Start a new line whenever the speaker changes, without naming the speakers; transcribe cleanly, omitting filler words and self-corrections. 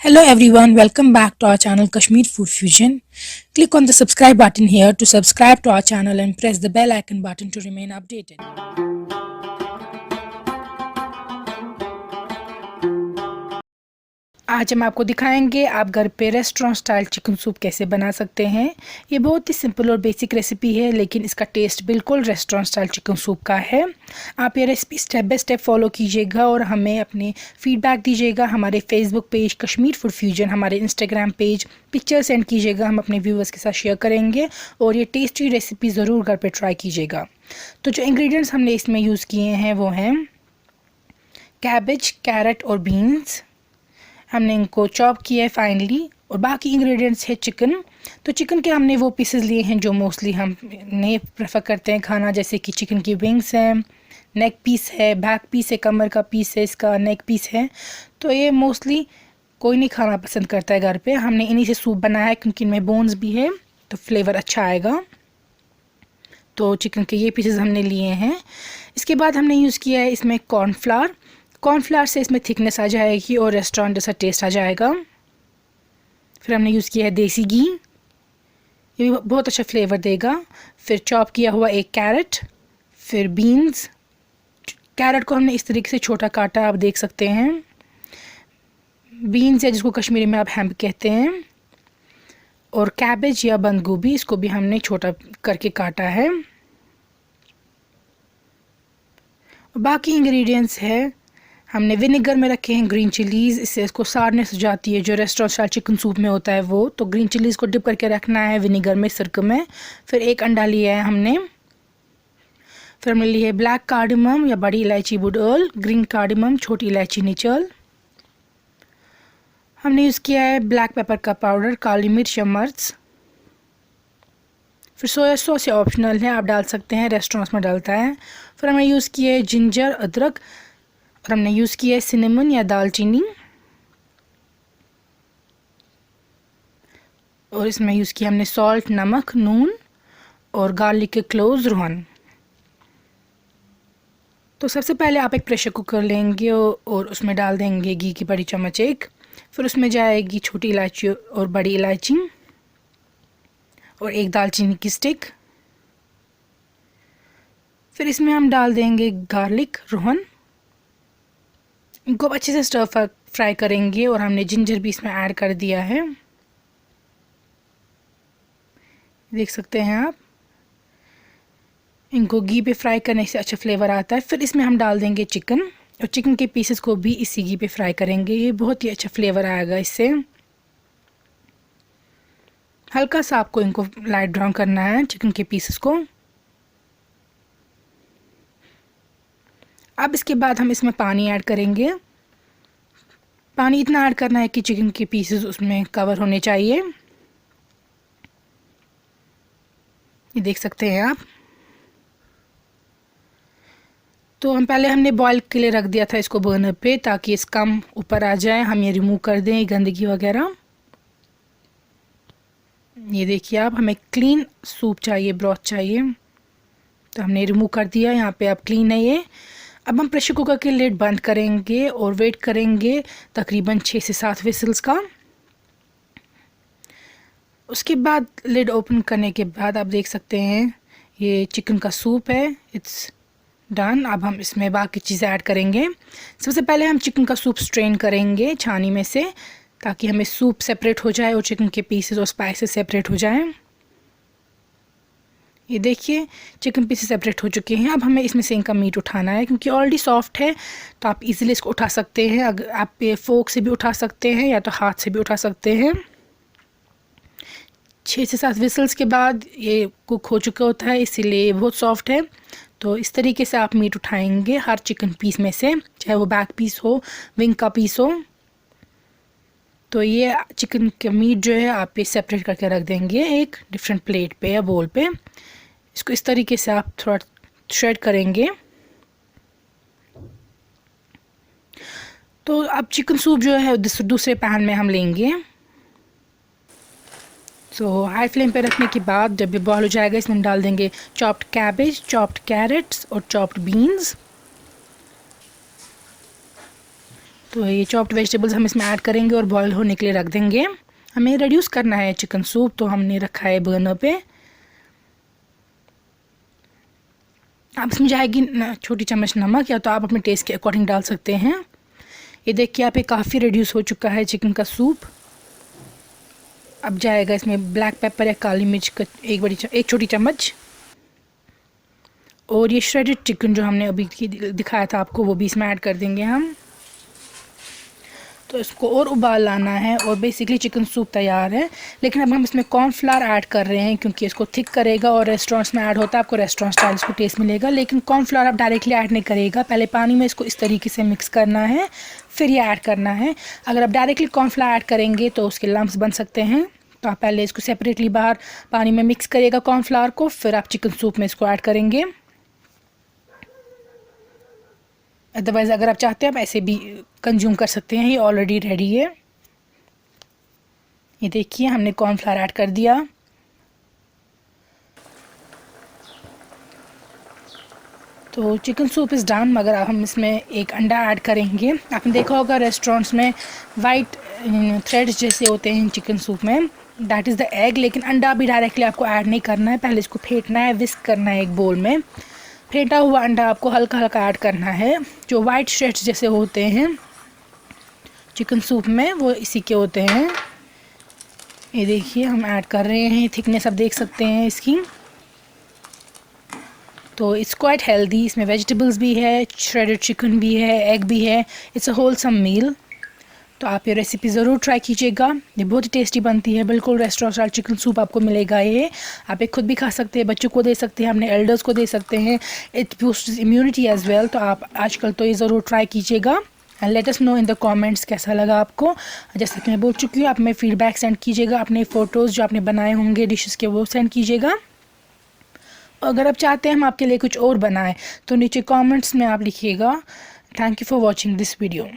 Hello everyone, welcome back to our channel Kashmir Food Fusion. Click on the subscribe button here to subscribe to our channel and press the bell icon button to remain updated. आज हम आपको दिखाएंगे आप घर पे restaurant style chicken soup कैसे बना सकते हैं। ये बहुत ही सिंपल और बेसिक रेसिपी है, लेकिन इसका टेस्ट बिल्कुल रेस्टोरेंट स्टाइल चिकन सूप का है। आप ये recipe step by step follow कीजिएगा और हमें अपने फीडबैक दीजिएगा। हमारे Facebook page Kashmir food fusion, हमारे इंस्टाग्राम पेज पिक्चर सेंड कीजिएगा, हम अपने व्यूअर्स के साथ शेयर करेंगे और ये टेस्टी रेसिपी ज़रूर घर पर ट्राई कीजिएगा। तो जो इंग्रेडिएंट्स हमने इसमें यूज़ किए हैं वो हैं कैबेज, कैरेट और बीन्स। हमने इनको चॉप किया है फाइनली। और बाकी इंग्रेडिएंट्स है चिकन। तो चिकन के हमने वो पीसेस लिए हैं जो मोस्टली हम ने प्रेफर करते हैं खाना, जैसे कि चिकन की विंग्स हैं, नेक पीस है, बैक पीस है, कमर का पीस है, इसका नेक पीस है। तो ये मोस्टली कोई नहीं खाना पसंद करता है घर पे। हमने इन्हीं से सूप बनाया है क्योंकि इनमें बोन्स भी है तो फ्लेवर अच्छा आएगा। तो चिकन के ये पीसेस हमने लिए हैं। इसके बाद हमने यूज़ किया है इसमें कॉर्नफ्लावर से इसमें थिकनेस आ जाएगी और रेस्टोरेंट जैसा टेस्ट आ जाएगा। फिर हमने यूज़ किया है देसी घी, ये भी बहुत अच्छा फ्लेवर देगा। फिर चॉप किया हुआ एक कैरेट, फिर बीन्स। कैरेट को हमने इस तरीके से छोटा काटा, आप देख सकते हैं। बीन्स या जिसको कश्मीरी में आप हैम्प कहते हैं। और कैबेज या बंद गोभी, इसको भी हमने छोटा करके काटा है। बाकी इंग्रेडिएंट्स है हमने विनेगर में रखे हैं ग्रीन चिलीज़, इससे इसको सारनेस हो जाती है जो रेस्टोरेंट स्टाइल चिकन सूप में होता है वो। तो ग्रीन चिलीज़ को डिप करके रखना है विनेगर में, सिरके में। फिर एक अंडा लिया है हमने। फिर हमने ली है ब्लैक कार्डमम या बड़ी इलायची वुड ऑयल, ग्रीन कार्डमम छोटी इलायची निचल। हमने यूज़ किया है ब्लैक पेपर का पाउडर, काली मिर्च या मर्च। फिर सोया सॉस ये ऑप्शनल है, आप डाल सकते हैं, रेस्टोरेंट्स में डालता है। फिर हमने यूज़ किया है जिंजर, अदरक। और हमने यूज़ किया है सिनेमन या दालचीनी। और इसमें यूज़ किया हमने सॉल्ट, नमक, नून और गार्लिक के क्लोव्स, रोहन। तो सबसे पहले आप एक प्रेशर कुकर लेंगे और उसमें डाल देंगे घी की बड़ी चम्मच एक। फिर उसमें जाएगी छोटी इलायची और बड़ी इलायची और एक दालचीनी की स्टिक। फिर इसमें हम डाल देंगे गार्लिक, रोहन। इनको अच्छे से स्टर फ्राई करेंगे और हमने जिंजर भी इसमें ऐड कर दिया है, देख सकते हैं आप। इनको घी पे फ्राई करने से अच्छा फ्लेवर आता है। फिर इसमें हम डाल देंगे चिकन और चिकन के पीसेस को भी इसी घी पे फ्राई करेंगे, ये बहुत ही अच्छा फ्लेवर आएगा इससे। हल्का सा आपको इनको लाइट ब्राउन करना है चिकन के पीसेस को। अब इसके बाद हम इसमें पानी ऐड करेंगे। पानी इतना ऐड करना है कि चिकन के पीसेस उसमें कवर होने चाहिए, ये देख सकते हैं आप। तो हमने बॉईल के लिए रख दिया था इसको बर्नर पे, ताकि इस कम ऊपर आ जाए। हम ये रिमूव कर दें गंदगी वगैरह। ये देखिए आप, हमें क्लीन सूप चाहिए, ब्रॉथ चाहिए, तो हमने रिमूव कर दिया। यहाँ पे अब क्लीन है ये। अब हम प्रेशर कुकर के लिड बंद करेंगे और वेट करेंगे तकरीबन 6 से 7 विसल्स का। उसके बाद लिड ओपन करने के बाद आप देख सकते हैं ये चिकन का सूप है, इट्स डन। अब हम इसमें बाकी चीज़ें ऐड करेंगे। सबसे पहले हम चिकन का सूप स्ट्रेन करेंगे छानी में से, ताकि हमें सूप सेपरेट हो जाए और चिकन के पीसेस और स्पाइसेस सेपरेट हो जाएं। ये देखिए चिकन पीसेस सेपरेट हो चुके हैं। अब हमें इसमें से इनका मीट उठाना है, क्योंकि ऑलरेडी सॉफ्ट है तो आप इजीली इसको उठा सकते हैं। अगर आप फोक से भी उठा सकते हैं या तो हाथ से भी उठा सकते हैं। 6 से 7 विसल्स के बाद ये कुक हो चुका होता है, इसीलिए बहुत सॉफ्ट है। तो इस तरीके से आप मीट उठाएंगे हर चिकन पीस में से, चाहे वो बैक पीस हो, विंग का पीस हो। तो ये चिकन का मीट जो है आप ये सेपरेट करके रख देंगे एक डिफरेंट प्लेट पे या बोल पे। इसको इस तरीके से आप थोड़ा श्रेड करेंगे। तो अब चिकन सूप जो है दूसरे पैन में हम लेंगे। तो हाई फ्लेम पे रखने के बाद जब ये बॉयल हो जाएगा, इसमें डाल देंगे चॉप्ड कैबेज, चॉप्ड कैरेट्स और चॉप्ड बीन्स। तो ये चॉप्ड वेजिटेबल्स हम इसमें ऐड करेंगे और बॉयल होने के लिए रख देंगे। हमें रिड्यूस करना है चिकन सूप, तो हमने रखा है बर्नर पे। अब इसमें जाएगी छोटी चम्मच नमक, या तो आप अपने टेस्ट के अकॉर्डिंग डाल सकते हैं। ये देखिए यहाँ पे काफ़ी रिड्यूस हो चुका है चिकन का सूप। अब जाएगा इसमें ब्लैक पेपर या काली मिर्च का एक छोटी चम्मच, और ये श्रेडेड चिकन जो हमने अभी दिखाया था आपको, वो भी इसमें ऐड कर देंगे हम। तो इसको और उबाल लाना है और बेसिकली चिकन सूप तैयार है। लेकिन अब हम इसमें कॉर्नफ्लावर ऐड कर रहे हैं क्योंकि इसको थिक करेगा, और रेस्टोरेंट्स में ऐड होता है, आपको रेस्टोरेंट स्टाइल इसको टेस्ट मिलेगा। लेकिन कॉर्नफ्लावर आप डायरेक्टली ऐड नहीं करेगा, पहले पानी में इसको इस तरीके से मिक्स करना है, फिर ये ऐड करना है। अगर आप डायरेक्टली कॉर्नफ्लावर ऐड करेंगे तो उसके लम्प्स बन सकते हैं, तो आप पहले इसको सेपरेटली बाहर पानी में मिक्स करिएगा कॉर्नफ्लावर को, फिर आप चिकन सूप में इसको ऐड करेंगे। अदरवाइज़ अगर आप चाहते हैं आप ऐसे भी कंज्यूम कर सकते हैं, ये ऑलरेडी रेडी है। ये देखिए हमने कॉर्नफ्लावर ऐड कर दिया। तो चिकन सूप इज़ डन, मगर अब हम इसमें एक अंडा ऐड करेंगे। आपने देखा होगा रेस्टोरेंट्स में वाइट थ्रेड्स जैसे होते हैं चिकन सूप में, दैट इज़ द एग। लेकिन अंडा भी डायरेक्टली आपको ऐड नहीं करना है, पहले इसको फेंटना है, विस्क करना है एक बोल में। फेंटा हुआ अंडा आपको हल्का हल्का ऐड करना है। जो वाइट श्रेड्स जैसे होते हैं चिकन सूप में, वो इसी के होते हैं। ये देखिए हम ऐड कर रहे हैं, थिकनेस आप देख सकते हैं इसकी। तो इट्स क्वाइट हेल्दी, इसमें वेजिटेबल्स भी है, श्रेडेड चिकन भी है, एग भी है। इट्स अ होलसम मील। तो आप ये रेसिपी ज़रूर ट्राई कीजिएगा, ये बहुत ही टेस्टी बनती है, बिल्कुल रेस्टोरेंट स्टाइल चिकन सूप आपको मिलेगा। ये आप खुद भी खा सकते हैं, बच्चों को दे सकते हैं, अपने एल्डर्स को दे सकते हैं। It boosts immunity as well. तो आप आजकल तो ये ज़रूर ट्राई कीजिएगा and let us know in the comments कैसा लगा आपको। जैसा कि मैं बोल चुकी हूँ, आप हमें फीडबैक सेंड कीजिएगा, अपने फ़ोटोज़ जो आपने बनाए होंगे डिशेस के वो सेंड कीजिएगा। अगर आप चाहते हैं हम आपके लिए कुछ और बनाएं तो नीचे कमेंट्स में आप लिखिएगा। Thank you for watching this video.